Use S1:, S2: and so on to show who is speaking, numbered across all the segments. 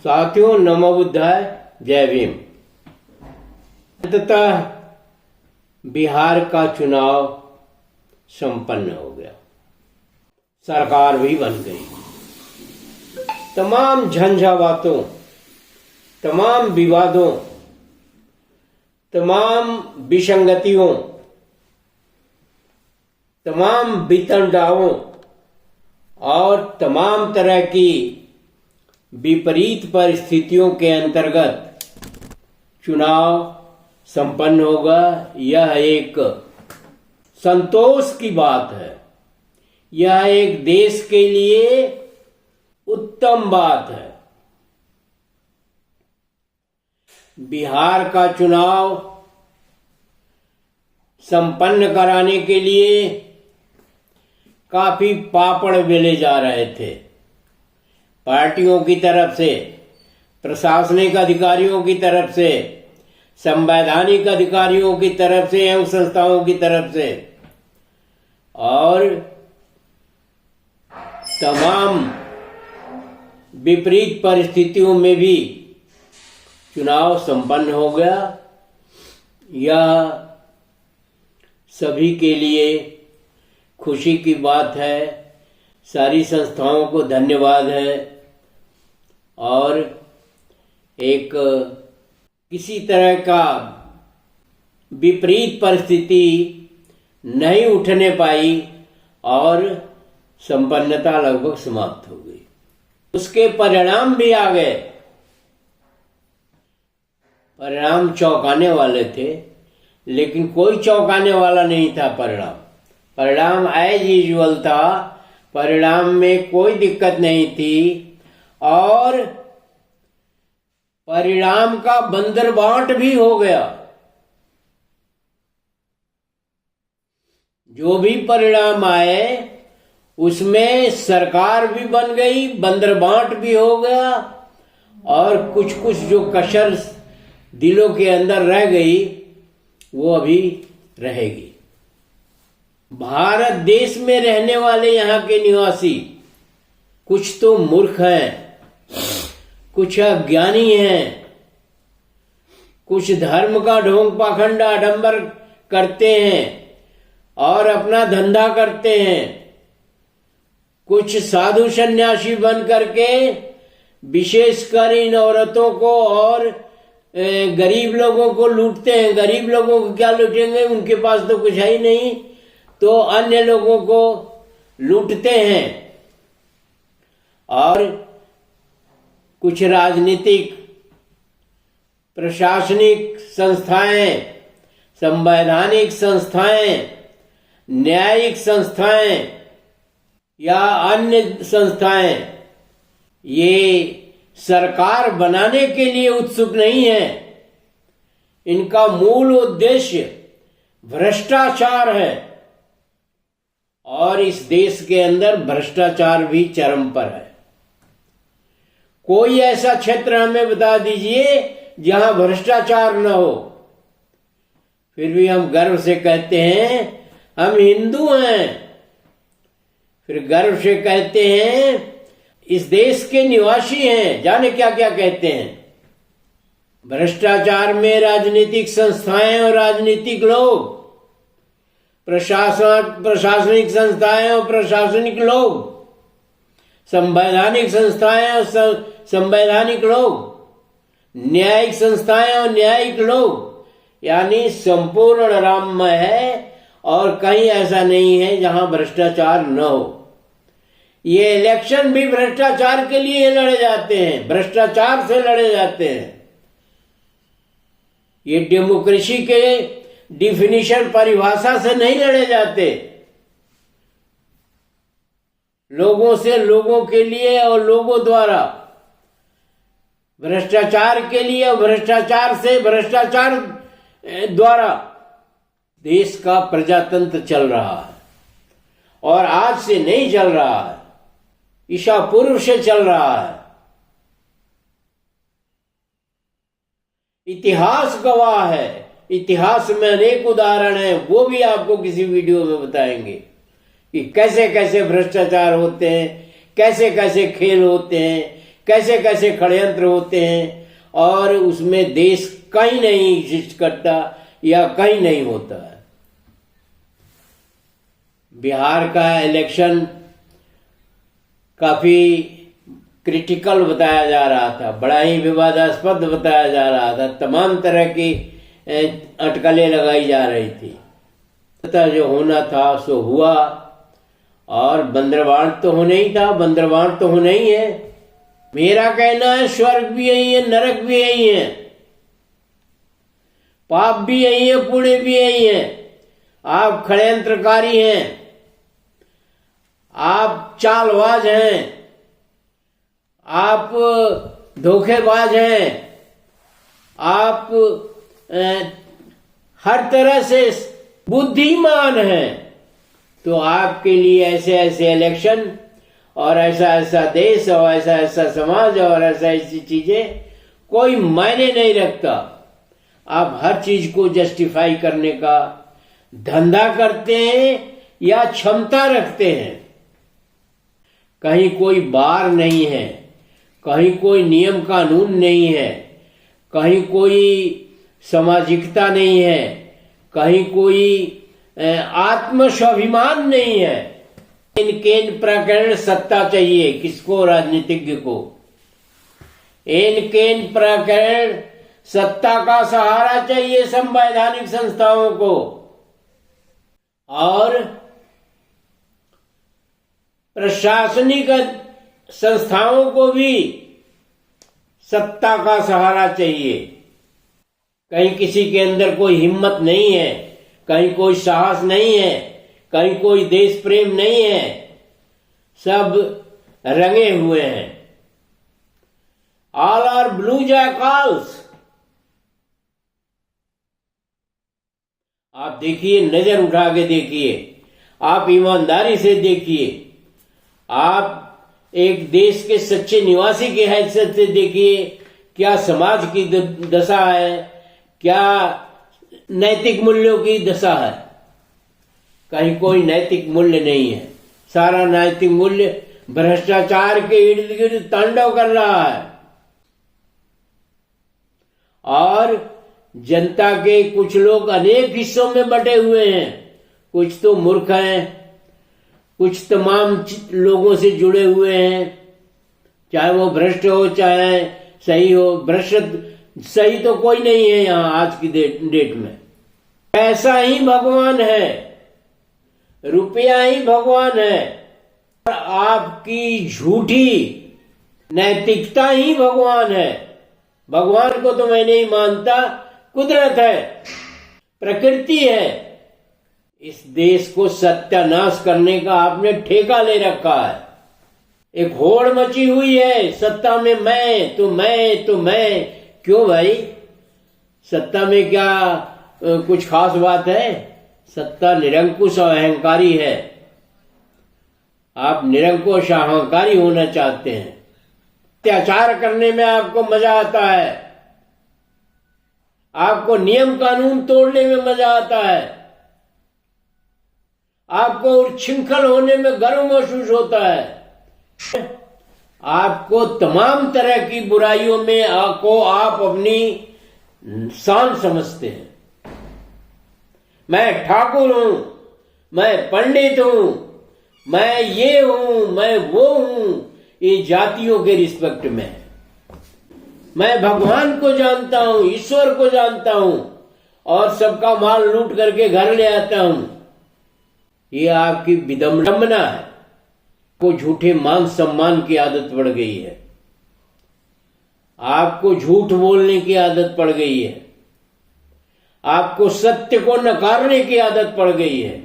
S1: साथियों, नमो बुद्धाय, जय भीम। अंततः बिहार का चुनाव संपन्न हो गया, सरकार भी बन गई। तमाम झंझावातों, तमाम विवादों, तमाम विसंगतियों, तमाम वितंडाओं और तमाम तरह की विपरीत परिस्थितियों के अंतर्गत चुनाव संपन्न होगा। यह एक संतोष की बात है, यह एक देश के लिए उत्तम बात है। बिहार का चुनाव संपन्न कराने के लिए काफी पापड़ बेले जा रहे थे, पार्टियों की तरफ से, प्रशासनिक अधिकारियों की तरफ से, संवैधानिक अधिकारियों की तरफ से एवं संस्थाओं की तरफ से, और तमाम विपरीत परिस्थितियों में भी चुनाव संपन्न हो गया। यह सभी के लिए खुशी की बात है। सारी संस्थाओं को धन्यवाद है। और एक किसी तरह का विपरीत परिस्थिति नहीं उठने पाई और संपन्नता लगभग समाप्त हो गई। उसके परिणाम भी आ गए। परिणाम चौंकाने वाले थे, लेकिन कोई चौंकाने वाला नहीं था। परिणाम एज यूजुअल था। परिणाम में कोई दिक्कत नहीं थी और परिणाम का बंदरबांट भी हो गया। जो भी परिणाम आए उसमें सरकार भी बन गई, बंदरबांट भी हो गया, और कुछ कुछ जो कसर दिलों के अंदर रह गई वो अभी रहेगी। भारत देश में रहने वाले यहाँ के निवासी कुछ तो मूर्ख हैं, कुछ अज्ञानी हैं, कुछ धर्म का ढोंग पाखंड आडंबर करते हैं और अपना धंधा करते हैं। कुछ साधु सन्यासी बन करके विशेषकर इन औरतों को और गरीब लोगों को लूटते हैं। गरीब लोगों को क्या लूटेंगे, उनके पास तो कुछ है ही नहीं, तो अन्य लोगों को लूटते हैं। और कुछ राजनीतिक, प्रशासनिक संस्थाएं, संवैधानिक संस्थाएं, न्यायिक संस्थाएं या अन्य संस्थाएं ये सरकार बनाने के लिए उत्सुक नहीं है। इनका मूल उद्देश्य भ्रष्टाचार है और इस देश के अंदर भ्रष्टाचार भी चरम पर है। कोई ऐसा क्षेत्र हमें बता दीजिए जहां भ्रष्टाचार न हो। फिर भी हम गर्व से कहते हैं हम हिंदू हैं। फिर गर्व से कहते हैं इस देश के निवासी हैं। जाने क्या क्या कहते हैं। भ्रष्टाचार में राजनीतिक संस्थाएं और राजनीतिक लोग, प्रशासनिक संस्थाएं और प्रशासनिक लोग, संवैधानिक संस्थाएं और संवैधानिक लोग, न्यायिक संस्थाएं और न्यायिक लोग, यानी संपूर्ण राममय है और कहीं ऐसा नहीं है जहां भ्रष्टाचार न हो। ये इलेक्शन भी भ्रष्टाचार के लिए लड़े जाते हैं, भ्रष्टाचार से लड़े जाते हैं। ये डेमोक्रेसी के डिफिनीशन, परिभाषा से नहीं लड़े जाते। लोगों से, लोगों के लिए और लोगों द्वारा, भ्रष्टाचार के लिए और भ्रष्टाचार से, भ्रष्टाचार द्वारा देश का प्रजातंत्र चल रहा है। और आज से नहीं चल रहा है, ईसा पूर्व से चल रहा है। इतिहास गवाह है। इतिहास में अनेक उदाहरण हैं, वो भी आपको किसी वीडियो में बताएंगे कि कैसे कैसे भ्रष्टाचार होते हैं, कैसे कैसे खेल होते हैं, कैसे कैसे षड्यंत्र होते हैं, और उसमें देश कहीं नहीं एग्जिस्ट करता या कहीं नहीं होता है। बिहार का इलेक्शन काफी क्रिटिकल बताया जा रहा था, बड़ा ही विवादास्पद बताया जा रहा था, तमाम तरह की अटकलें लगाई जा रही थी। जो होना था सो हुआ, और बंदरबांट तो होना ही था, बंदरबांट तो होना ही है। मेरा कहना है स्वर्ग भी यही है, नरक भी यही है, पाप भी यही है, पुण्य भी यही है। आप षड्यंत्रकारी हैं, आप चालबाज हैं, आप धोखेबाज हैं, आप हर तरह से बुद्धिमान हैं, तो आपके लिए ऐसे ऐसे इलेक्शन और ऐसा ऐसा देश और ऐसा ऐसा समाज और ऐसा ऐसी चीजें कोई मायने नहीं रखता। आप हर चीज को जस्टिफाई करने का धंधा करते हैं या क्षमता रखते हैं। कहीं कोई बार नहीं है, कहीं कोई नियम कानून नहीं है, कहीं कोई सामाजिकता नहीं है, कहीं कोई आत्म स्वाभिमान नहीं है। केन प्रकरण सत्ता चाहिए किसको? राजनीतिज्ञ को। केन प्रकरण सत्ता का सहारा चाहिए संवैधानिक संस्थाओं को, और प्रशासनिक संस्थाओं को भी सत्ता का सहारा चाहिए। कहीं किसी के अंदर कोई हिम्मत नहीं है, कहीं कोई साहस नहीं है, कहीं कोई देश प्रेम नहीं है, सब रंगे हुए हैं। All are blue jackals. आप देखिए, नजर उठा के देखिए, आप ईमानदारी से देखिए, आप एक देश के सच्चे निवासी की हैसियत से देखिए, क्या समाज की दशा है, क्या नैतिक मूल्यों की दशा है। कहीं कोई नैतिक मूल्य नहीं है, सारा नैतिक मूल्य भ्रष्टाचार के इर्द गिर्द तांडव कर रहा है। और जनता के कुछ लोग अनेक हिस्सों में बटे हुए हैं, कुछ तो मूर्ख हैं, कुछ तमाम लोगों से जुड़े हुए हैं, चाहे वो भ्रष्ट हो चाहे सही हो। भ्रष्ट सही तो कोई नहीं है यहां आज की डेट में। पैसा ही भगवान है, रुपया ही भगवान है, और आपकी झूठी नैतिकता ही भगवान है। भगवान को तो मैं नहीं मानता, कुदरत है, प्रकृति है। इस देश को सत्यानाश करने का आपने ठेका ले रखा है। एक होड़ मची हुई है सत्ता में, मैं तो मैं तो मैं। क्यों भाई, सत्ता में क्या कुछ खास बात है? सत्ता निरंकुश और अहंकारी है। आप निरंकुश अहंकारी होना चाहते हैं, अत्याचार करने में आपको मजा आता है, आपको नियम कानून तोड़ने में मजा आता है, आपको उच्छृंखल होने में गर्व महसूस होता है, आपको तमाम तरह की बुराइयों में आपको आप अपनी शान समझते हैं। मैं ठाकुर हूं, मैं पंडित हूं, मैं ये हूं, मैं वो हूं, ये जातियों के रिस्पेक्ट में। मैं भगवान को जानता हूं, ईश्वर को जानता हूं, और सबका माल लूट करके घर ले आता हूं। ये आपकी विडंबना है। को झूठे मान सम्मान की आदत पड़ गई है, आपको झूठ बोलने की आदत पड़ गई है, आपको सत्य को नकारने की आदत पड़ गई है,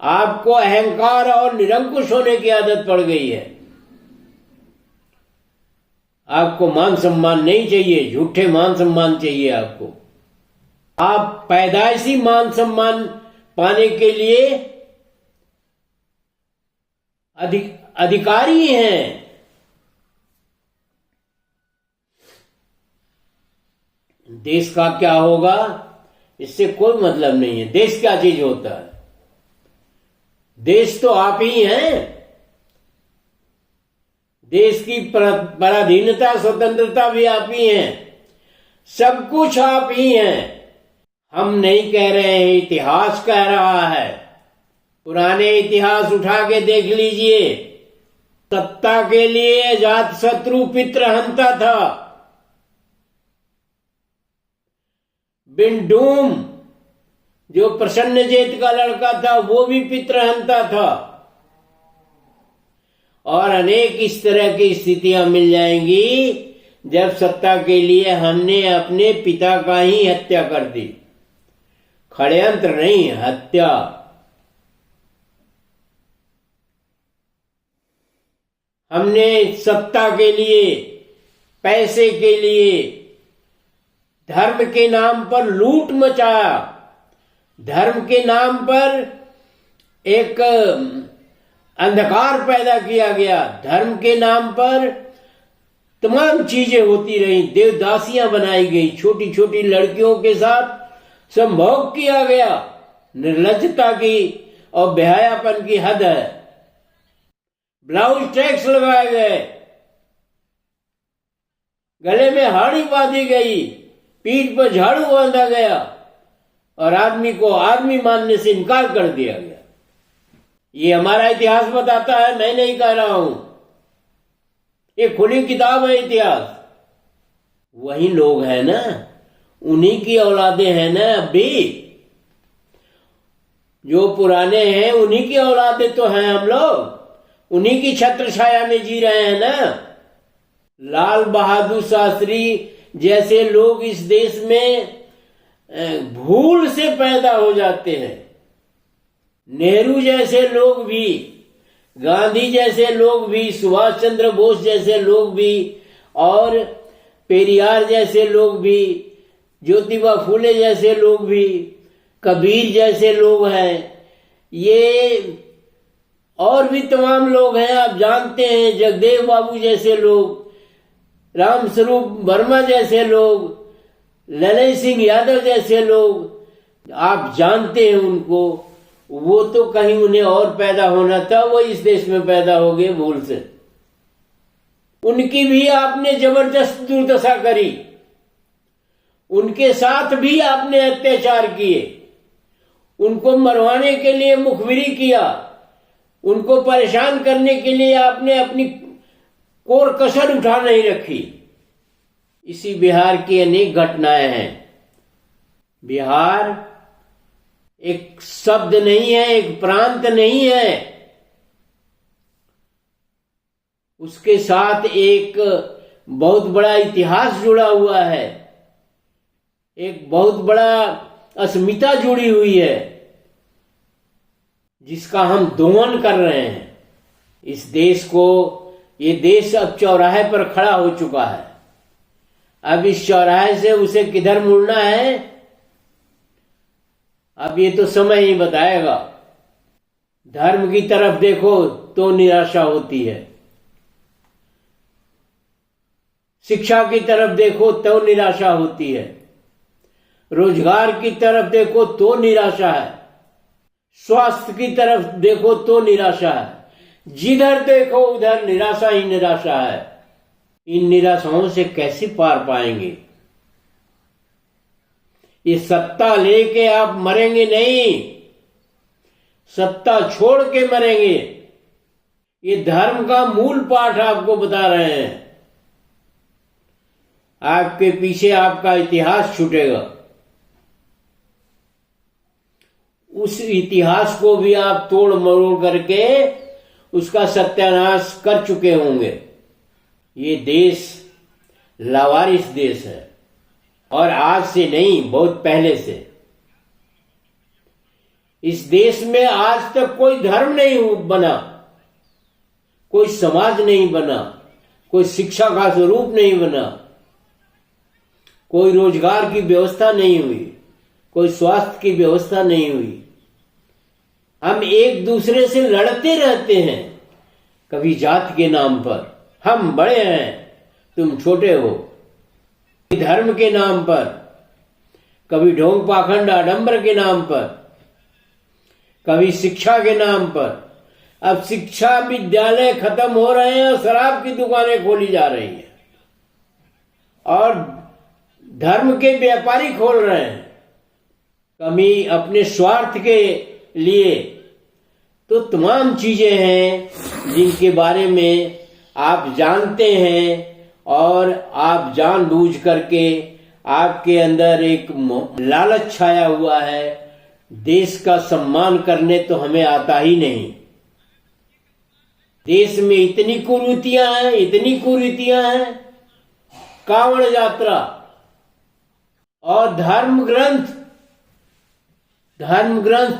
S1: आपको अहंकार और निरंकुश होने की आदत पड़ गई है। आपको मान सम्मान नहीं चाहिए, झूठे मान सम्मान चाहिए आपको। आप पैदाइशी मान सम्मान पाने के लिए अधिकारी हैं। देश का क्या होगा इससे कोई मतलब नहीं है। देश क्या चीज होता है? देश तो आप ही हैं। देश की पराधीनता स्वतंत्रता भी आप ही हैं, सब कुछ आप ही हैं। हम नहीं कह रहे हैं, इतिहास कह रहा है। पुराने इतिहास उठा के देख लीजिए। सत्ता के लिए अजात शत्रु पितृहंता था। बिंडूम जो प्रसन्नजेत का लड़का था वो भी पितृहंता था। और अनेक इस तरह की स्थितियां मिल जाएंगी जब सत्ता के लिए हमने अपने पिता का ही हत्या कर दी। षड्यंत्र नहीं, हत्या। हमने सत्ता के लिए, पैसे के लिए, धर्म के नाम पर लूट मचाया। धर्म के नाम पर एक अंधकार पैदा किया गया। धर्म के नाम पर तमाम चीजें होती रही। देवदासियां बनाई गई, छोटी छोटी लड़कियों के साथ संभोग किया गया। निर्लज्जता की और बेहयापन की हद है। ब्लाउज टैक्स लगाए गए, गले में हाड़ी बांधी गई, पीठ पर झाड़ू बांधा गया और आदमी को आदमी मानने से इनकार कर दिया गया। ये हमारा इतिहास बताता है, मैं नहीं कह रहा हूं। ये खुली किताब है इतिहास। वही लोग हैं ना, उन्हीं की औलादें हैं ना। अब भी जो पुराने हैं उन्हीं की औलादें तो हैं हम लोग। उन्हीं की छत्र छाया में जी रहे हैं ना। लाल बहादुर शास्त्री जैसे लोग इस देश में भूल से पैदा हो जाते हैं। नेहरू जैसे लोग भी, गांधी जैसे लोग भी, सुभाष चंद्र बोस जैसे लोग भी और पेरियार जैसे लोग भी, ज्योतिबा फूले जैसे लोग भी, कबीर जैसे लोग हैं। ये और भी तमाम लोग हैं, आप जानते हैं। जगदेव बाबू जैसे लोग, राम स्वरूप वर्मा जैसे लोग, ललन सिंह यादव जैसे लोग, आप जानते हैं उनको। वो तो कहीं उन्हें और पैदा होना था, वो इस देश में पैदा हो गए भूल से। उनकी भी आपने जबरदस्त दुर्दशा करी। उनके साथ भी आपने अत्याचार किए। उनको मरवाने के लिए मुखबिरी किया। उनको परेशान करने के लिए आपने अपनी कोर कसर उठा नहीं रखी। इसी बिहार की अनेक घटनाएं हैं। बिहार एक शब्द नहीं है, एक प्रांत नहीं है। उसके साथ एक बहुत बड़ा इतिहास जुड़ा हुआ है। एक बहुत बड़ा अस्मिता जुड़ी हुई है, जिसका हम दोहन कर रहे हैं। इस देश को, ये देश अब चौराहे पर खड़ा हो चुका है। अब इस चौराहे से उसे किधर मुड़ना है, अब ये तो समय ही बताएगा। धर्म की तरफ देखो तो निराशा होती है, शिक्षा की तरफ देखो तो निराशा होती है, रोजगार की तरफ देखो तो निराशा है, स्वास्थ्य की तरफ देखो तो निराशा है। जिधर देखो उधर निराशा ही निराशा है। इन निराशाओं से कैसे पार पाएंगे? ये सत्ता लेके आप मरेंगे नहीं, सत्ता छोड़ के मरेंगे। ये धर्म का मूल पाठ आपको बता रहे हैं। आपके पीछे आपका इतिहास छूटेगा। उस इतिहास को भी आप तोड़ मरोड़ करके उसका सत्यानाश कर चुके होंगे। ये देश लावारिस देश है, और आज से नहीं, बहुत पहले से। इस देश में आज तक कोई धर्म नहीं बना, कोई समाज नहीं बना, कोई शिक्षा का स्वरूप नहीं बना, कोई रोजगार की व्यवस्था नहीं हुई, कोई स्वास्थ्य की व्यवस्था नहीं हुई। हम एक दूसरे से लड़ते रहते हैं, कभी जात के नाम पर, हम बड़े हैं तुम छोटे हो, धर्म के नाम पर, कभी ढोंग पाखंड आडंबर के नाम पर, कभी शिक्षा के नाम पर, अब शिक्षा विद्यालय खत्म हो रहे हैं और शराब की दुकानें खोली जा रही हैं और धर्म के व्यापारी खोल रहे हैं कमी अपने स्वार्थ के लिए। तो तमाम चीजें हैं जिनके बारे में आप जानते हैं और आप जानबूझ करके आपके अंदर एक लालच छाया हुआ है। देश का सम्मान करने तो हमें आता ही नहीं। देश में इतनी कुरीतियां हैं, कांवड़ यात्रा और धर्म ग्रंथ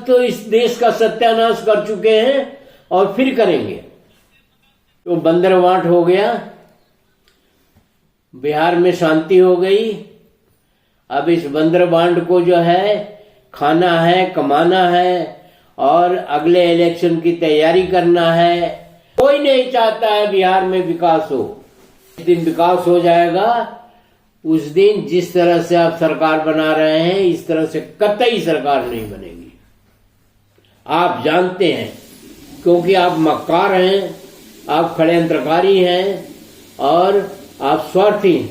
S1: तो इस देश का सत्यानाश कर चुके हैं और फिर करेंगे। तो बंदरवांट हो गया, बिहार में शांति हो गई। अब इस बंदरबांट को जो है खाना है, कमाना है और अगले इलेक्शन की तैयारी करना है। कोई नहीं चाहता है बिहार में विकास हो। जिस दिन विकास हो जाएगा उस दिन जिस तरह से आप सरकार बना रहे हैं इस तरह से कतई सरकार नहीं बनेगी। आप जानते हैं क्योंकि आप मक्कार हैं, आप षड्यंत्रकारी हैं और आप स्वार्थी हैं।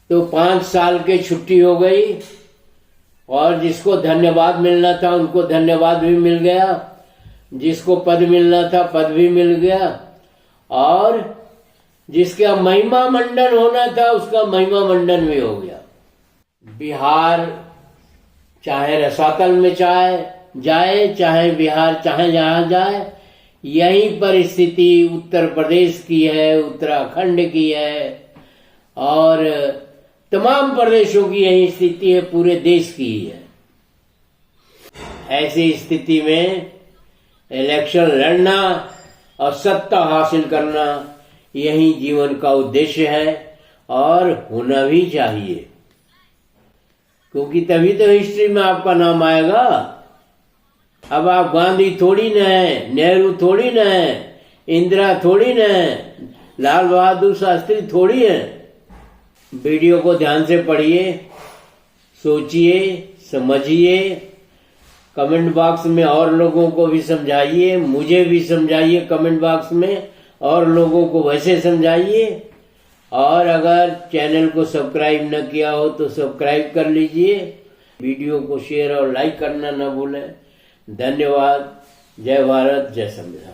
S1: तो 5 साल की छुट्टी हो गई और जिसको धन्यवाद मिलना था उनको धन्यवाद भी मिल गया, जिसको पद मिलना था पद भी मिल गया और जिसका महिमा मंडन होना था उसका महिमा मंडन भी हो गया। बिहार चाहे रसातल में जाए चाहे बिहार चाहे जहां जाए, यही पर स्थिति उत्तर प्रदेश की है, उत्तराखंड की है और तमाम प्रदेशों की यही स्थिति है, पूरे देश की ही है। ऐसी स्थिति में इलेक्शन लड़ना और सत्ता हासिल करना यही जीवन का उद्देश्य है और होना भी चाहिए, क्योंकि तभी तो हिस्ट्री में आपका नाम आएगा। अब आप गांधी थोड़ी न है, नेहरू थोड़ी न है, इंदिरा थोड़ी न है, लाल बहादुर शास्त्री थोड़ी है। वीडियो को ध्यान से पढ़िए, सोचिए, समझिए, कमेंट बॉक्स में और लोगों को भी समझाइए, मुझे भी समझाइए कमेंट बॉक्स में, और लोगों को वैसे समझाइए। और अगर चैनल को सब्सक्राइब न किया हो तो सब्सक्राइब कर लीजिए। वीडियो को शेयर और लाइक करना न भूलें। धन्यवाद। जय भारत, जय संविधान।